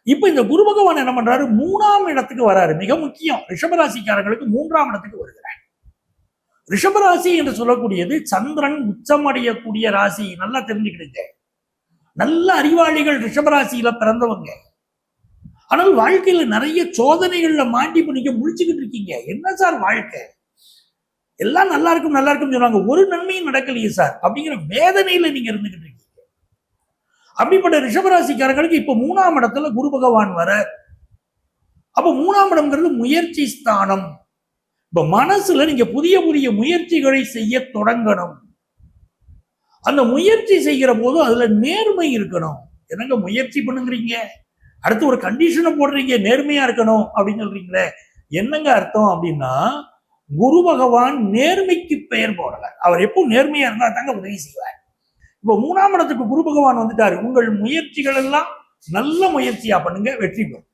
இப்ப இந்த குரு பகவான் என்ன பண்றாரு, 3ஆம் இடத்துக்கு வராரு. மிக முக்கியம், ரிஷபராசிக்காரர்களுக்கு 3ஆம் இடத்துக்கு வருகிறார். ரிஷபராசி என்று சொல்லக்கூடியது சந்திரன் உச்சமடையக்கூடிய ராசி. நல்லா தெரிஞ்சுக்கிடுங்க. நல்ல அறிவாளிகள் ரிஷபராசியில பிறந்தவங்க. ஆனால் வாழ்க்கையில நிறைய சோதனைகள்ல மாட்டி நீங்க முழிச்சுக்கிட்டு இருக்கீங்க. என்ன சார் வாழ்க்கை, எல்லாம் நல்லா இருக்கும் நல்லா இருக்கும் சொன்னாங்க, ஒரு நன்மையும் நடக்கலையே சார் அப்படிங்கிற வேதனையில நீங்க இருந்துகிட்டு இருக்கீங்க. அப்படிப்பட்ட ரிஷபராசிக்காரங்களுக்கு இப்ப 3ஆம் இடத்துல குரு பகவான் வர. அப்ப 3ஆம் இடம்ங்கிறது முயற்சி ஸ்தானம். இப்ப மனசுல நீங்க புதிய புதிய முயற்சிகளை செய்ய தொடங்கணும். அந்த முயற்சி செய்கிற போது அதுல நேர்மை இருக்கணும். என்னங்க முயற்சி பண்ணுங்கிறீங்க, அடுத்து ஒரு கண்டிஷனை போடுறீங்க, நேர்மையா இருக்கணும் அப்படின்னு சொல்றீங்களே, என்னங்க அர்த்தம் அப்படின்னா, குரு பகவான் நேர்மைக்கு பெயர் போடவர். அவர் எப்போ நேர்மையா இருந்தா தாங்க உதவி செய்வார். இப்போ 3ஆம் இடத்துக்கு குரு பகவான் வந்துட்டாரு. உங்கள் முயற்சிகள் எல்லாம் நல்ல முயற்சியா பண்ணுங்க, வெற்றி பெறும்.